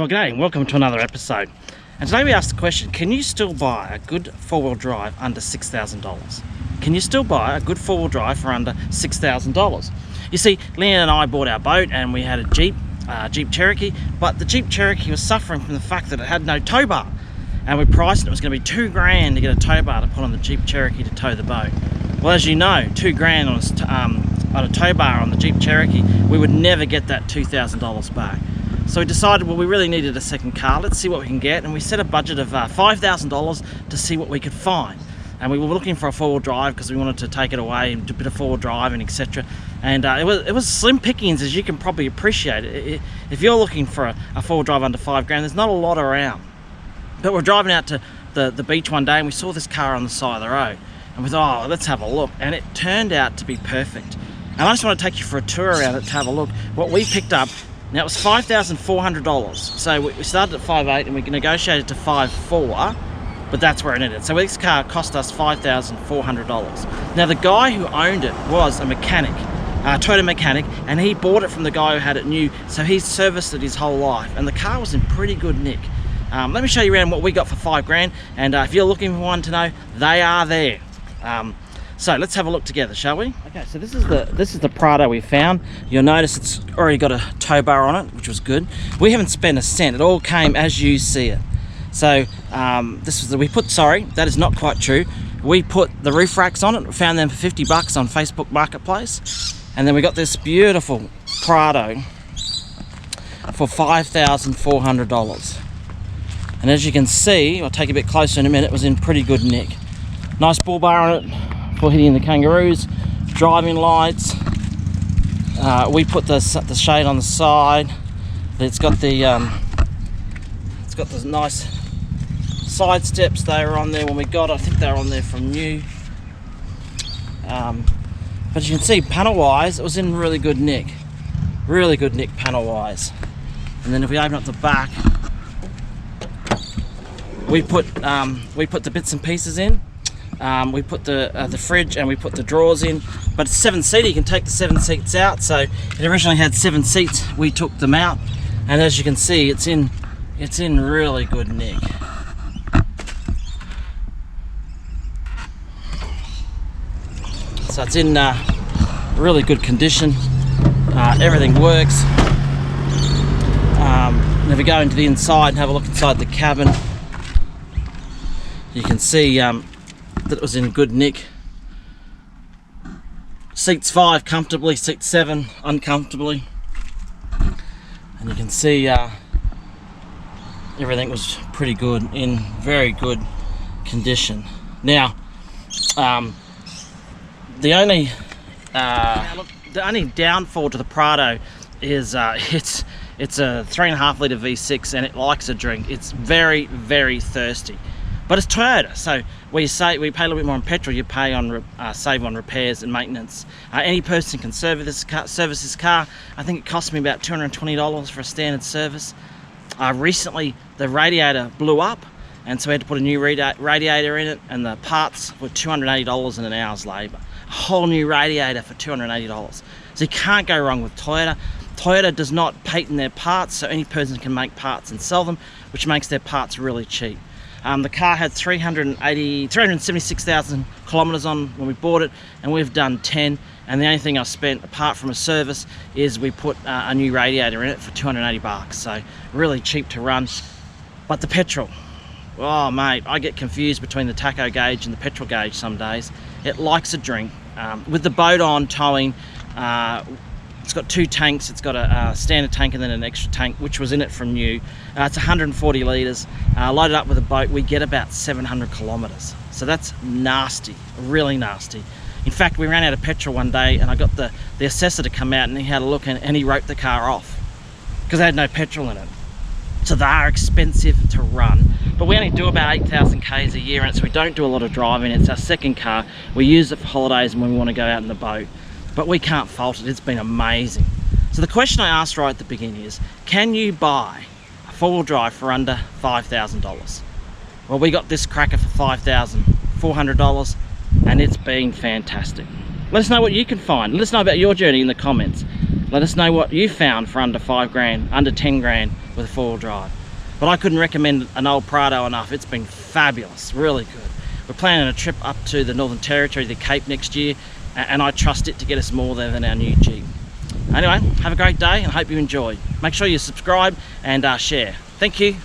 Well, g'day and welcome to another episode. And today we asked the question, can you still buy a good four-wheel drive under $6,000? Can you still buy a good four-wheel drive for under $6,000? You see, Leanne and I bought our boat and we had a Jeep Cherokee, but the Jeep Cherokee was suffering from the fact that it had no tow bar. And we priced it was going to be $2,000 to get a tow bar to put on the Jeep Cherokee to tow the boat. Well, as you know, $2,000 on a tow bar on the Jeep Cherokee, we would never get that $2,000 back. So we decided, well, we really needed a second car. Let's see what we can get. And we set a budget of $5,000 to see what we could find. And we were looking for a four-wheel drive because we wanted to take it away and do a bit of four-wheel driving, etc. And it was slim pickings, as you can probably appreciate. If you're looking for a four-wheel drive under $5,000, there's not a lot around. But we're driving out to the beach one day and we saw this car on the side of the road. And we thought, oh, let's have a look. And it turned out to be perfect. And I just want to take you for a tour around it to have a look. What we picked up, now it was $5,400. So we started at $5,800 and we negotiated to $5,400, but that's where it ended. So this car cost us $5,400. Now the guy who owned it was a mechanic, a Toyota mechanic, and he bought it from the guy who had it new, so he's serviced it his whole life. And the car was in pretty good nick. Let me show you around what we got for $5,000, and if you're looking for one to know, they are there. So let's have a look together, shall we? Okay, so this is the Prado we found. You'll notice it's already got a tow bar on it, which was good. We haven't spent a cent. It all came as you see it. So that is not quite true. We put the roof racks on it. We found them for $50 on Facebook Marketplace, and then we got this beautiful Prado for $5,400. And as you can see, I'll take a bit closer in a minute, it was in pretty good nick. Nice bull bar on it for hitting the kangaroos, driving lights. We put the shade on the side. It's got the nice side steps. They were on there when we got it. I think they were on there from new. But you can see panel wise, it was in really good nick. Really good nick panel wise. And then if we open up the back, we put the bits and pieces in. We put the fridge and we put the drawers in, but it's 7-seater. You can take the 7 seats out. So it originally had 7 seats. We took them out, and as you can see, it's in really good nick. So it's in really good condition. Everything works. And if we go into the inside and have a look inside the cabin, you can see that it was in good nick. Seats 5 comfortably, seats 7 uncomfortably, and you can see everything was pretty good, in very good condition. Now, the only downfall to the Prado is it's a 3.5 litre V6 and it likes a drink. It's very, very thirsty. But it's Toyota, so we pay a little bit more on petrol. You pay on save on repairs and maintenance. Any person can service this car. I think it cost me about $220 for a standard service. Recently, the radiator blew up, and so we had to put a new radiator in it, and the parts were $280 in an hour's labour. A whole new radiator for $280. So you can't go wrong with Toyota. Toyota does not patent their parts, so any person can make parts and sell them, which makes their parts really cheap. The car had 376,000 kilometres on when we bought it, and we've done 10. And the only thing I spent, apart from a service, is we put a new radiator in it for $280. So really cheap to run. But the petrol, oh mate, I get confused between the tacho gauge and the petrol gauge some days. It likes a drink. With the boat on towing, it's got 2 tanks. It's got a standard tank and then an extra tank, which was in it from new. It's 140 litres. Loaded up with a boat, we get about 700 kilometres. So that's nasty, really nasty. In fact, we ran out of petrol one day and I got the assessor to come out and he had a look and he wrote the car off because they had no petrol in it. So they are expensive to run. But we only do about 8,000 Ks a year in it, so we don't do a lot of driving. It's our second car. We use it for holidays and when we want to go out in the boat. But we can't fault it, it's been amazing. So the question I asked right at the beginning is, can you buy a four-wheel drive for under $5,000? Well, we got this cracker for $5,400 and it's been fantastic. Let us know what you can find. Let us know about your journey in the comments. Let us know what you found for under 5 grand, under 10 grand with a 4-wheel drive. But I couldn't recommend an old Prado enough. It's been fabulous, really good. We're planning a trip up to the Northern Territory, the Cape next year, and I trust it to get us more there than our new Jeep. Anyway, have a great day and I hope you enjoy. Make sure you subscribe and share. Thank you.